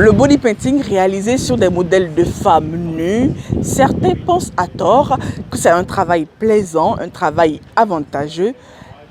Le body painting réalisé sur des modèles de femmes nues, certains pensent à tort que c'est un travail plaisant, un travail avantageux.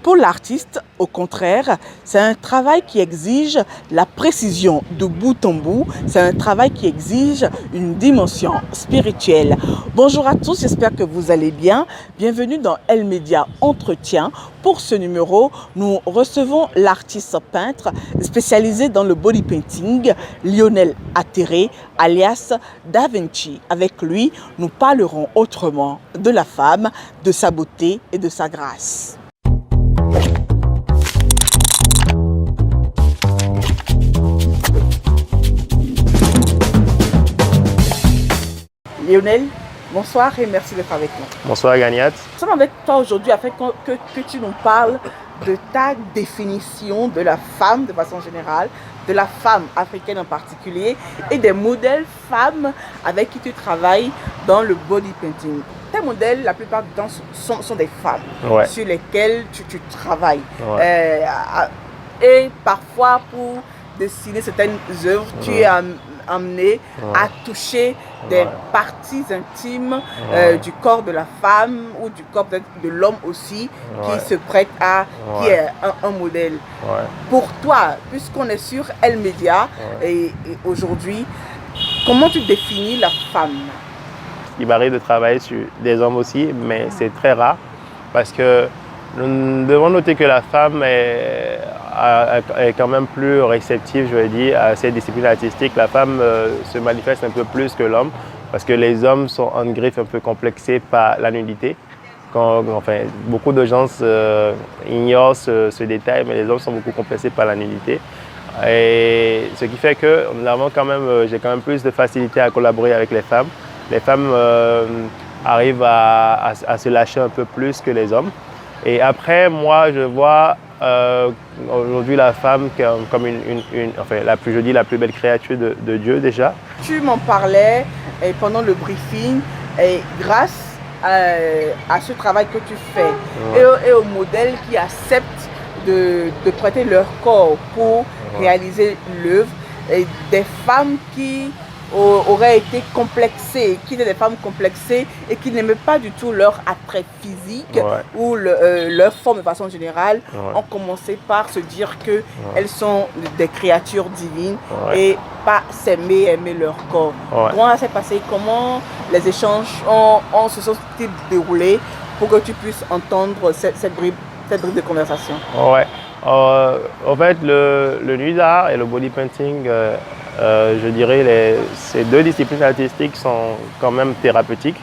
Pour l'artiste, au contraire, c'est un travail qui exige la précision de bout en bout. C'est un travail qui exige une dimension spirituelle. Bonjour à tous, j'espère que vous allez bien. Bienvenue dans El Média Entretien. Pour ce numéro, nous recevons l'artiste peintre spécialisé dans le body painting, Lionel Atterré, alias Da Vinci. Avec lui, nous parlerons autrement de la femme, de sa beauté et de sa grâce. Lionel, bonsoir et merci d'être avec nous. Bonsoir Ganiat. Nous sommes avec toi aujourd'hui afin que tu nous parles de ta définition de la femme de façon générale, de la femme africaine en particulier et des modèles femmes avec qui tu travailles dans le body painting. Tes modèles, la plupart du temps, sont des femmes sur lesquelles tu travailles. Et parfois, pour dessiner certaines œuvres, tu es amené à toucher des parties intimes du corps de la femme ou du corps de l'homme aussi qui se prête à, qui est un modèle. Pour toi, puisqu'on est sur El Média et aujourd'hui, comment tu définis la femme? Il m'arrive de travailler sur des hommes aussi, mais c'est très rare parce que nous devons noter que la femme est quand même plus réceptive, je vais dire, à ces disciplines artistiques. La femme se manifeste un peu plus que l'homme parce que les hommes sont en griffe un peu complexés par la nudité. Beaucoup de gens ignorent ce détail, mais les hommes sont beaucoup complexés par la nudité. Et ce qui fait que j'ai quand même plus de facilité à collaborer avec les femmes. Les femmes arrivent à se lâcher un peu plus que les hommes. Et après, moi, je vois aujourd'hui la femme comme la plus belle créature de Dieu déjà. Tu m'en parlais pendant le briefing et grâce à ce travail que tu fais et aux modèles qui acceptent de prêter leur corps pour réaliser l'œuvre, et des femmes qui auraient été complexées, qui étaient des femmes complexées et qui n'aimaient pas du tout leur attrait physique ou leur forme de façon générale, ont commencé par se dire qu'elles sont des créatures divines et pas s'aimer, aimer leur corps. Comment ça s'est passé? Comment les échanges se sont-ils déroulés pour que tu puisses entendre cette bribe de conversation? En fait, le nude art et le body painting, je dirais, ces deux disciplines artistiques sont quand même thérapeutiques.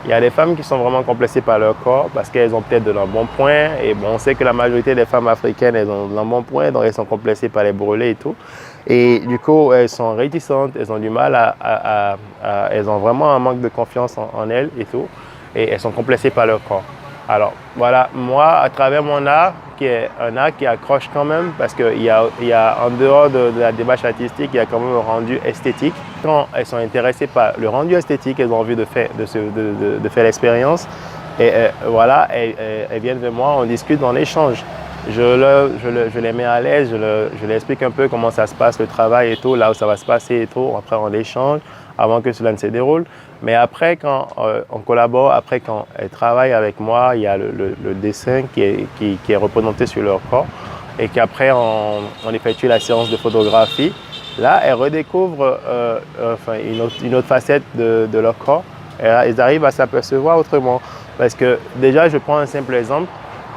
Il y a des femmes qui sont vraiment complexées par leur corps parce qu'elles ont peut-être de l'embonpoint. Et on sait que la majorité des femmes africaines, elles ont de l'embonpoint, donc elles sont complexées par les brûlés et tout. Et du coup, elles sont réticentes, elles ont du mal elles ont vraiment un manque de confiance en elles et tout. Et elles sont complexées par leur corps. Alors voilà, moi, à travers mon art, qui est un art qui accroche quand même, parce qu'il y a en dehors de la démarche artistique, il y a quand même un rendu esthétique. Quand elles sont intéressées par le rendu esthétique, elles ont envie de faire l'expérience. Et voilà, elles viennent vers moi, on discute, on échange. Je les mets à l'aise, je leur explique un peu comment ça se passe, le travail et tout, là où ça va se passer et tout. Après, on échange avant que cela ne se déroule. Mais après, quand on collabore, après quand elles travaillent avec moi, il y a le dessin qui est représenté sur leur corps et qu'après on effectue la séance de photographie. Là, elles redécouvrent une autre facette de leur corps et là, elles arrivent à s'apercevoir autrement. Parce que déjà, je prends un simple exemple.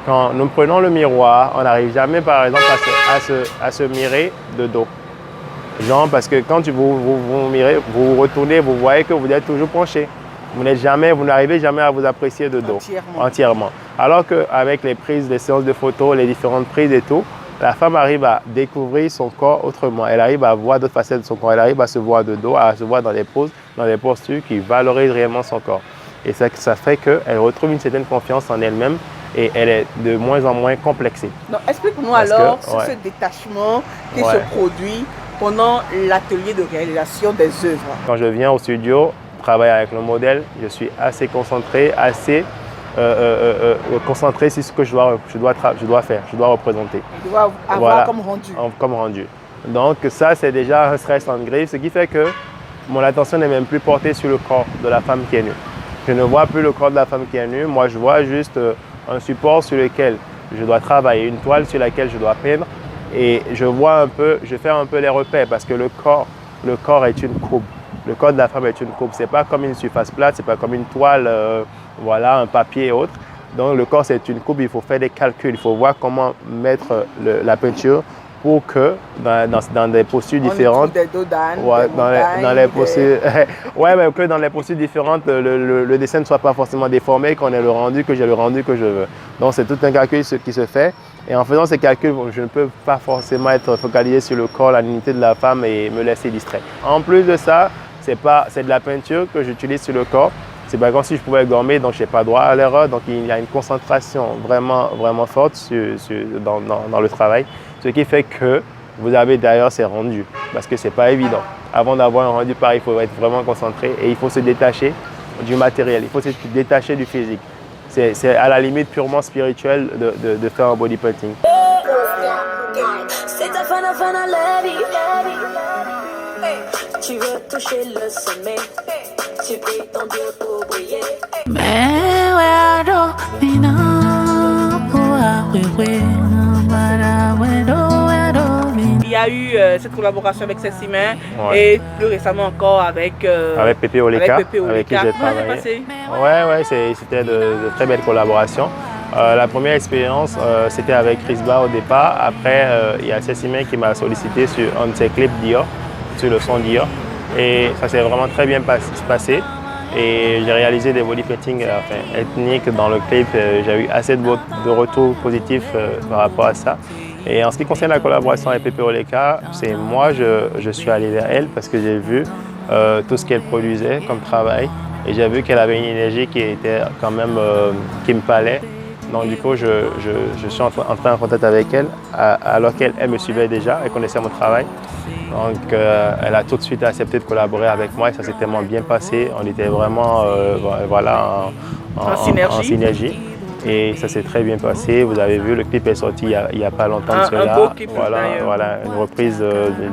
Quand nous prenons le miroir, on n'arrive jamais par exemple à se mirer de dos. Genre parce que quand vous mirez, vous retournez, vous voyez que vous êtes toujours penché. Vous n'arrivez jamais à vous apprécier de dos entièrement. Alors qu'avec les séances de photos, les différentes prises et tout, la femme arrive à découvrir son corps autrement. Elle arrive à voir d'autres facettes de son corps. Elle arrive à se voir de dos, à se voir dans les poses, dans les postures qui valorisent réellement son corps. Et ça fait qu'elle retrouve une certaine confiance en elle-même et elle est de moins en moins complexée. Explique-nous alors sur ce détachement qui se produit pendant l'atelier de réalisation des œuvres. Quand je viens au studio, travailler avec le modèle, je suis assez concentré, concentré sur ce que je dois faire, je dois représenter. Tu dois avoir comme rendu. Comme rendu. Donc ça, c'est déjà un stress en griffe, ce qui fait que mon attention n'est même plus portée sur le corps de la femme qui est nue. Je ne vois plus le corps de la femme qui est nue, moi je vois juste un support sur lequel je dois travailler, une toile sur laquelle je dois peindre et je fais un peu les repères parce que le corps est une courbe. Le corps de la femme est une courbe, c'est pas comme une surface plate, c'est pas comme une toile, voilà, un papier et autres. Donc le corps c'est une courbe, il faut faire des calculs, il faut voir comment mettre la peinture pour que dans des postures différentes, des dos d'âne, dans les postures, ouais, mais que dans les postures différentes, le dessin ne soit pas forcément déformé, qu'on ait le rendu que j'ai le rendu que je veux. Donc c'est tout un calcul qui se fait. Et en faisant ces calculs, je ne peux pas forcément être focalisé sur le corps, la dignité de la femme et me laisser distraire. En plus de ça, c'est de la peinture que j'utilise sur le corps. C'est pas comme si je pouvais gommer, donc je n'ai pas droit à l'erreur. Donc il y a une concentration vraiment, vraiment forte dans le travail. Ce qui fait que vous avez d'ailleurs ces rendus, parce que ce n'est pas évident. Avant d'avoir un rendu pareil, il faut être vraiment concentré et il faut se détacher du matériel, il faut se détacher du physique. C'est à la limite purement spirituel de faire un body painting. Tu veux toucher le sommet, tu pries ton Dieu pour briller. Il y a eu cette collaboration avec Cessimain et plus récemment encore avec Pépé Oleka, avec qui j'ai travaillé. Ouais, c'était de très belles collaborations. La première expérience, c'était avec Risba au départ. Après, il y a Cessimain qui m'a sollicité sur un de ses clips Dior, sur le son Dior. Et ça s'est vraiment très bien passé. Et j'ai réalisé des body painting ethniques dans le clip. J'ai eu assez de retours positifs par rapport à ça. Et en ce qui concerne la collaboration avec Pépé Oleka, c'est moi, je suis allé vers elle parce que j'ai vu tout ce qu'elle produisait comme travail. Et j'ai vu qu'elle avait une énergie qui était quand même, qui me parlait. Donc du coup, je suis entré en contact avec elle, alors qu'elle me suivait déjà, elle connaissait mon travail. Donc elle a tout de suite accepté de collaborer avec moi et ça s'est tellement bien passé. On était vraiment en synergie. Et ça s'est très bien passé. Vous avez vu, le clip est sorti il n'y a pas longtemps de cela. Un beau clip, voilà, une reprise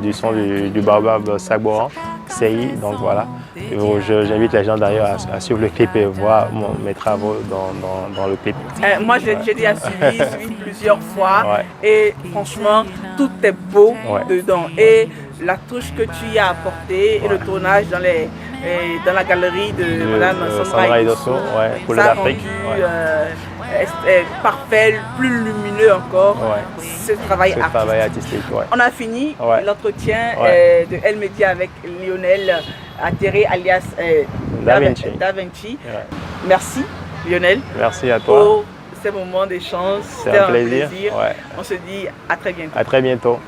du son du Baobab Sagboran, CI. Donc voilà. J'invite les gens d'ailleurs à suivre le clip et voir mes travaux dans le clip. Moi, j'ai déjà suivi plusieurs fois et franchement, tout est beau dedans. Et la touche que tu y as apportée et le tournage dans la galerie de Madame Sandra Idosso, Couleur d'Afrique. Est parfait, plus lumineux encore, ce travail artistique. On a fini l'entretien de Elle Média avec Lionel Atterré alias Da Vinci. Merci Lionel. Merci à toi. Pour ces moments d'échange. C'était un plaisir. On se dit à très bientôt. À très bientôt.